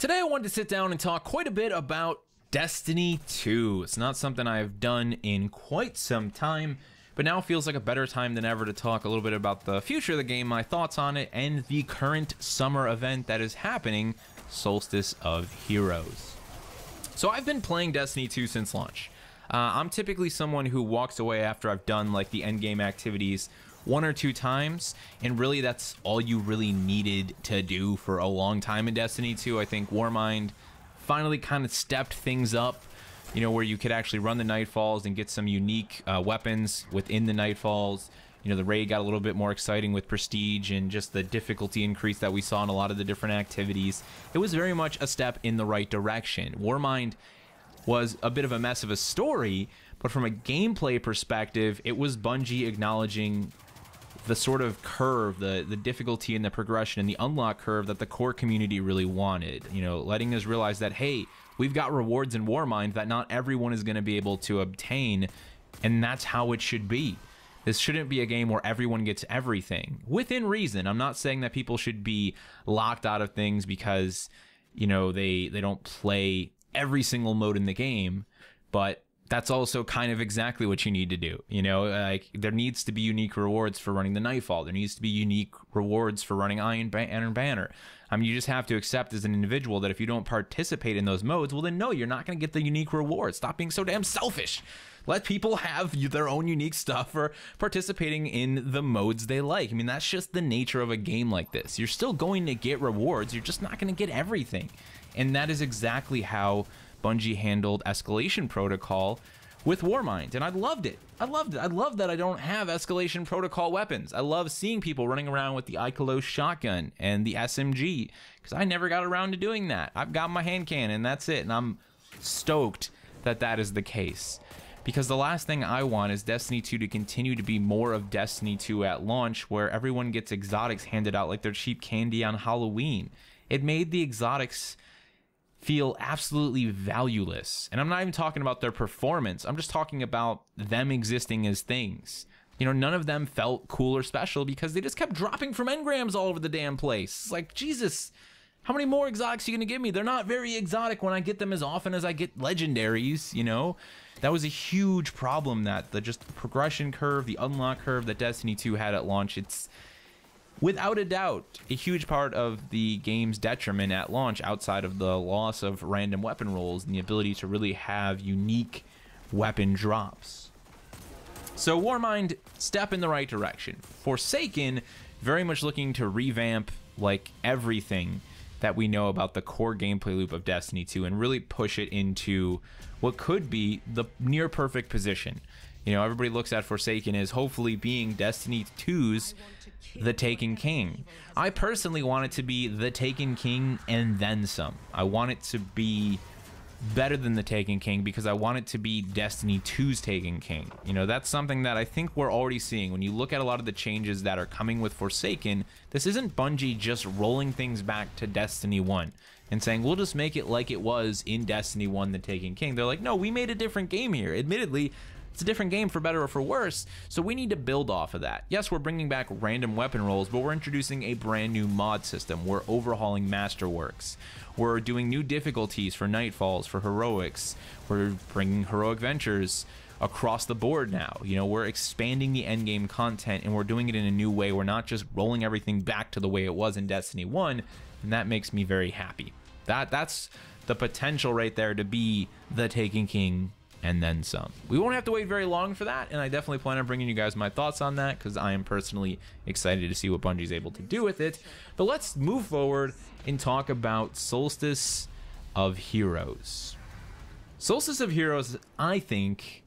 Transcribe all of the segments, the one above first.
Today I wanted to sit down and talk quite a bit about Destiny 2. It's not something I've done in quite some time, but now feels like a better time than ever to talk a little bit about the future of the game, my thoughts on it, and the current summer event that is happening, Solstice of Heroes. So I've been playing Destiny 2 since launch. I'm typically someone who walks away after I've done like the endgame activities one or two times, and really that's all you really needed to do for a long time in Destiny 2. I think Warmind finally kind of stepped things up, you know, where you could actually run the Nightfalls and get some unique weapons within the Nightfalls. You know, the raid got a little bit more exciting with Prestige and just the difficulty increase that we saw in a lot of the different activities. It was very much a step in the right direction. Warmind was a bit of a mess of a story, but from a gameplay perspective, it was Bungie acknowledging the sort of curve, the difficulty and the progression and the unlock curve that the core community really wanted. You know, letting us realize that, hey, we've got rewards in Warmind that not everyone is going to be able to obtain, and that's how it should be. This shouldn't be a game where everyone gets everything. Within reason. I'm not saying that people should be locked out of things because, you know, they don't play every single mode in the game, but that's also kind of exactly what you need to do. You know, like there needs to be unique rewards for running the Nightfall. There needs to be unique rewards for running Iron Banner. I mean, you just have to accept as an individual that if you don't participate in those modes, well then no, you're not going to get the unique rewards. Stop being so damn selfish. Let people have their own unique stuff for participating in the modes they like. I mean, that's just the nature of a game like this. You're still going to get rewards. You're just not going to get everything. And that is exactly how Bungie handled Escalation Protocol with Warmind, and I loved it. I loved it. I love that I don't have Escalation Protocol weapons. I love seeing people running around with the Ikelos shotgun and the SMG, because I never got around to doing that. I've got my hand cannon, that's it, and I'm stoked that that is the case. Because the last thing I want is Destiny 2 to continue to be more of Destiny 2 at launch, where everyone gets exotics handed out like they're cheap candy on Halloween. It made the exotics feel absolutely valueless. And I'm not even talking about their performance. I'm just talking about them existing as things. You know, none of them felt cool or special because they just kept dropping from engrams all over the damn place. It's like, Jesus, how many more exotics are you gonna give me? They're not very exotic when I get them as often as I get legendaries, you know? That was a huge problem, that the just progression curve, the unlock curve that Destiny 2 had at launch. It's without a doubt a huge part of the game's detriment at launch, outside of the loss of random weapon rolls and the ability to really have unique weapon drops. So Warmind, step in the right direction. Forsaken, very much looking to revamp like everything that we know about the core gameplay loop of Destiny 2 and really push it into what could be the near perfect position. You know, everybody looks at Forsaken as hopefully being Destiny 2's The Taken King. I personally want it to be The Taken King and then some. I want it to be better than The Taken King because I want it to be Destiny 2's Taken King. You know, that's something that I think we're already seeing. When you look at a lot of the changes that are coming with Forsaken, this isn't Bungie just rolling things back to Destiny 1 and saying, we'll just make it like it was in Destiny 1, The Taken King. They're like, no, we made a different game here. Admittedly, it's a different game for better or for worse, so we need to build off of that. Yes, we're bringing back random weapon rolls, but we're introducing a brand new mod system. We're overhauling Masterworks. We're doing new difficulties for Nightfalls, for Heroics. We're bringing Heroic Ventures across the board now. You know, we're expanding the endgame content, and we're doing it in a new way. We're not just rolling everything back to the way it was in Destiny 1, and that makes me very happy. That's the potential right there to be The Taken King and then some. We won't have to wait very long for that, and I definitely plan on bringing you guys my thoughts on that because I am personally excited to see what Bungie's able to do with it. But let's move forward and talk about Solstice of Heroes. Solstice of Heroes, I think,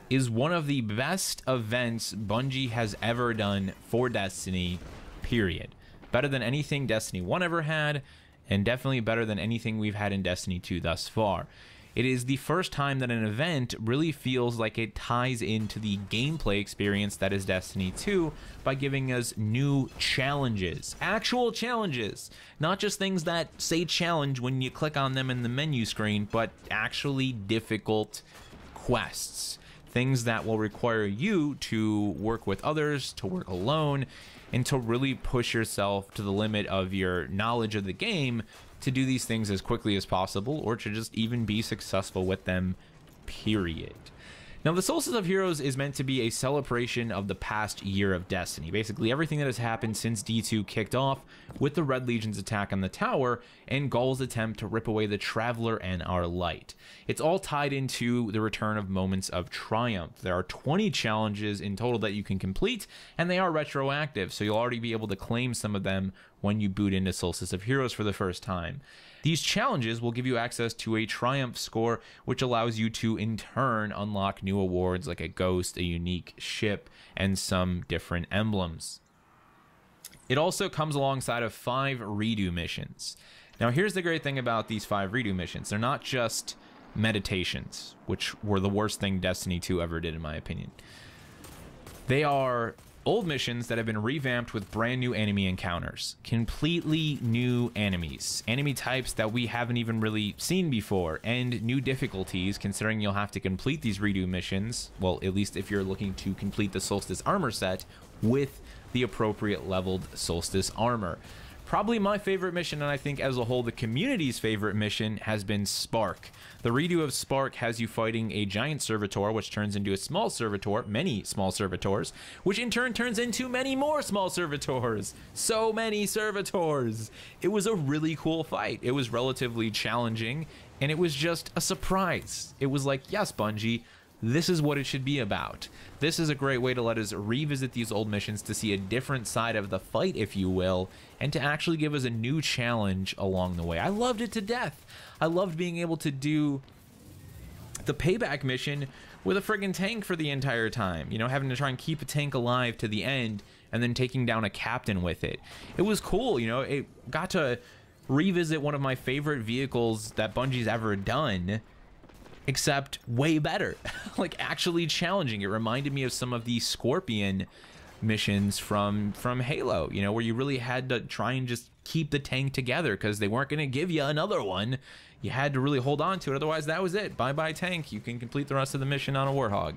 is one of the best events Bungie has ever done for Destiny, period. Better than anything Destiny 1 ever had, and definitely better than anything we've had in Destiny 2 thus far. It is the first time that an event really feels like it ties into the gameplay experience that is Destiny 2 by giving us new challenges, actual challenges, not just things that say challenge when you click on them in the menu screen, but actually difficult quests, things that will require you to work with others, to work alone, and to really push yourself to the limit of your knowledge of the game to do these things as quickly as possible, or to just even be successful with them, period. Now, the Solstice of Heroes is meant to be a celebration of the past year of Destiny. Basically, everything that has happened since D2 kicked off with the Red Legion's attack on the tower and Gaul's attempt to rip away the Traveler and our light. It's all tied into the return of moments of triumph. There are 20 challenges in total that you can complete, and they are retroactive, so you'll already be able to claim some of them when you boot into Solstice of Heroes for the first time. These challenges will give you access to a triumph score, which allows you to in turn unlock new awards like a ghost, a unique ship, and some different emblems. It also comes alongside of 5 redo missions. Now, here's the great thing about these 5 redo missions. They're not just meditations, which were the worst thing Destiny 2 ever did, in my opinion. They are old missions that have been revamped with brand new enemy encounters, completely new enemies, enemy types that we haven't even really seen before, and new difficulties, considering you'll have to complete these redo missions, well, at least if you're looking to complete the Solstice armor set with the appropriate leveled Solstice armor. Probably my favorite mission, and I think as a whole the community's favorite mission, has been Spark. The redo of Spark has you fighting a giant servitor, which turns into a small servitor, many small servitors, which in turn turns into many more small servitors. So many servitors. It was a really cool fight. It was relatively challenging, and it was just a surprise. It was like, yes, Bungie, this is what it should be about. This is a great way to let us revisit these old missions, to see a different side of the fight, if you will, and to actually give us a new challenge along the way. I loved it to death. I loved being able to do the payback mission with a friggin' tank for the entire time. You know, having to try and keep a tank alive to the end and then taking down a captain with it. It was cool, you know, it got to revisit one of my favorite vehicles that Bungie's ever done, except way better. Like, actually challenging. It reminded me of some of the Scorpion missions from Halo, you know, where you really had to try and just keep the tank together because they weren't going to give you another one. You had to really hold on to it, otherwise that was it. Bye-bye tank. You can complete the rest of the mission on a Warthog.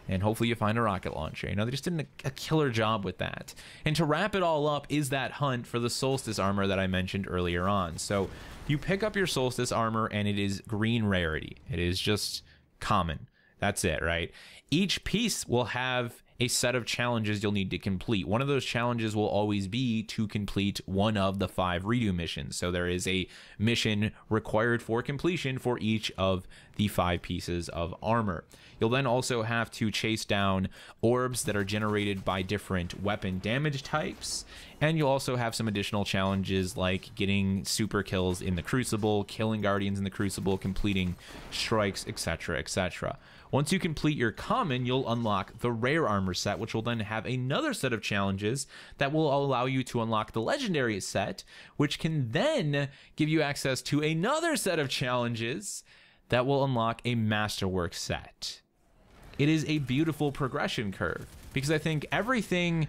And hopefully you find a rocket launcher. You know, they just did a killer job with that. And to wrap it all up is that hunt for the Solstice armor that I mentioned earlier on. So you pick up your Solstice armor and it is green rarity. It is just common. That's it, right? Each piece will have a set of challenges you'll need to complete. One of those challenges will always be to complete one of the 5 redo missions. So there is a mission required for completion for each of the 5 pieces of armor. You'll then also have to chase down orbs that are generated by different weapon damage types. And you'll also have some additional challenges like getting super kills in the Crucible, killing Guardians in the Crucible, completing strikes, etc., etc. Once you complete your common, you'll unlock the rare armor set, which will then have another set of challenges that will allow you to unlock the legendary set, which can then give you access to another set of challenges that will unlock a masterwork set. It is a beautiful progression curve, because I think everything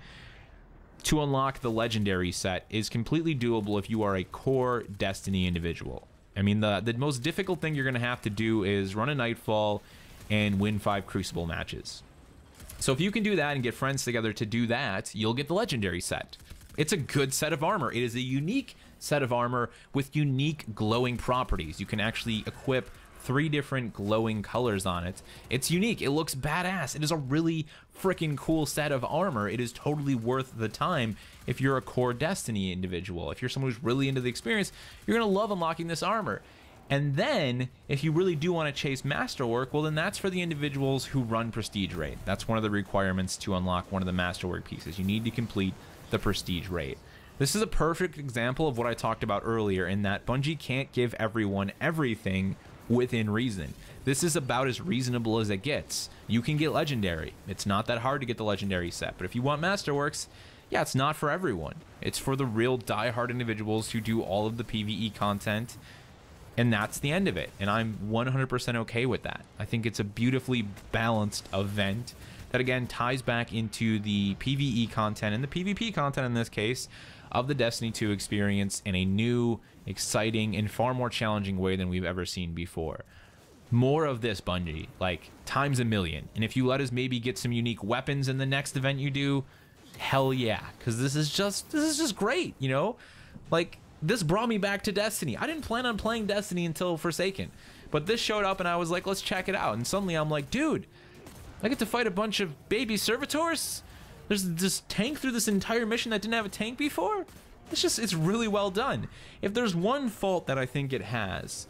to unlock the legendary set is completely doable if you are a core Destiny individual. I mean, the most difficult thing you're going to have to do is run a Nightfall and win 5 Crucible matches. So if you can do that and get friends together to do that, you'll get the legendary set. It's a good set of armor. It is a unique set of armor with unique glowing properties. You can actually equip 3 different glowing colors on it. It's unique. It looks badass. It is a really freaking cool set of armor. It is totally worth the time if you're a core Destiny individual. If you're someone who's really into the experience, you're going to love unlocking this armor. And then, if you really do want to chase Masterwork, well then that's for the individuals who run Prestige Raid. That's one of the requirements to unlock one of the Masterwork pieces. You need to complete the Prestige Raid. This is a perfect example of what I talked about earlier, in that Bungie can't give everyone everything within reason. This is about as reasonable as it gets. You can get Legendary. It's not that hard to get the Legendary set, but if you want Masterworks, yeah, it's not for everyone. It's for the real die-hard individuals who do all of the PvE content, and that's the end of it. And I'm 100% okay with that. I think it's a beautifully balanced event that, again, ties back into the PvE content and the PvP content in this case of the Destiny 2 experience in a new, exciting, and far more challenging way than we've ever seen before. More of this, Bungie, like times a million. And if you let us maybe get some unique weapons in the next event you do, hell yeah, because this is just great, you know? Like, this brought me back to Destiny. I didn't plan on playing Destiny until Forsaken, but this showed up and I was like, let's check it out. And suddenly I'm like, dude, I get to fight a bunch of baby servitors? There's this tank through this entire mission that didn't have a tank before? It's really well done. If there's one fault that I think it has,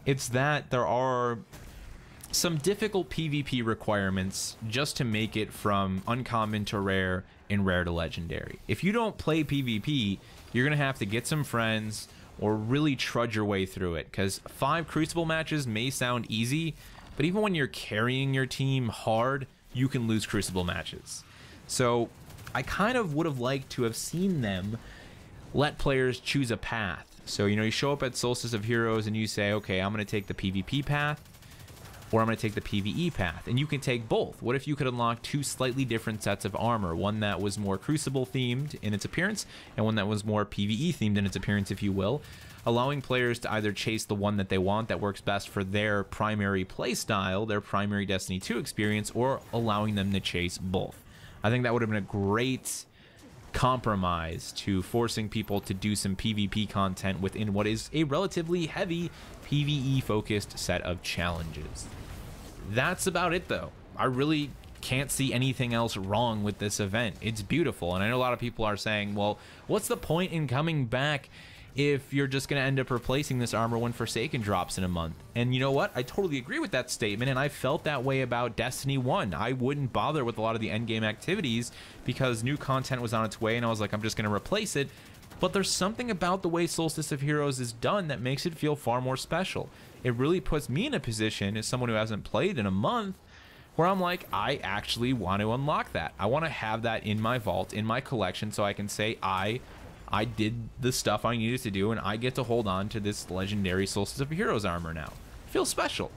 it's that there are some difficult PvP requirements just to make it from uncommon to rare and rare to legendary. If you don't play PvP, you're gonna have to get some friends or really trudge your way through it, because 5 Crucible matches may sound easy, but even when you're carrying your team hard, you can lose Crucible matches. So I kind of would have liked to have seen them let players choose a path. So, you know, you show up at Solstice of Heroes and you say, okay, I'm going to take the PvP path, or I'm going to take the PvE path. And you can take both. What if you could unlock 2 slightly different sets of armor? One that was more Crucible themed in its appearance, and one that was more PvE themed in its appearance, if you will, allowing players to either chase the one that they want that works best for their primary playstyle, their primary Destiny 2 experience, or allowing them to chase both. I think that would have been a great compromise to forcing people to do some PvP content within what is a relatively heavy PvE focused set of challenges. That's about it though. I really can't see anything else wrong with this event. It's beautiful, and I know a lot of people are saying, well, what's the point in coming back if you're just going to end up replacing this armor when Forsaken drops in a month? And you know what? I totally agree with that statement, and I felt that way about Destiny 1. I wouldn't bother with a lot of the endgame activities because new content was on its way, and I was like, I'm just going to replace it. But there's something about the way Solstice of Heroes is done that makes it feel far more special. It really puts me in a position as someone who hasn't played in a month where I'm like, I actually want to unlock that. I want to have that in my vault, in my collection, so I can say I did the stuff I needed to do, and I get to hold on to this legendary Solstice of Heroes armor now. Feels special.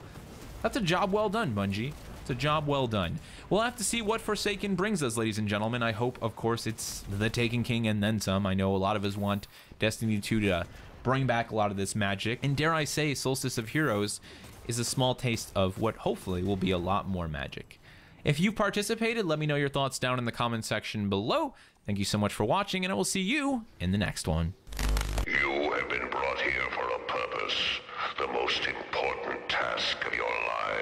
That's a job well done, Bungie. It's a job well done. We'll have to see what Forsaken brings us, ladies and gentlemen. I hope, of course, it's the Taken King and then some. I know a lot of us want Destiny 2 to bring back a lot of this magic, and dare I say, Solstice of Heroes is a small taste of what hopefully will be a lot more magic. If you participated, let me know your thoughts down in the comment section below. Thank you so much for watching, and I will see you in the next one. You have been brought here for a purpose, the most important task of your life.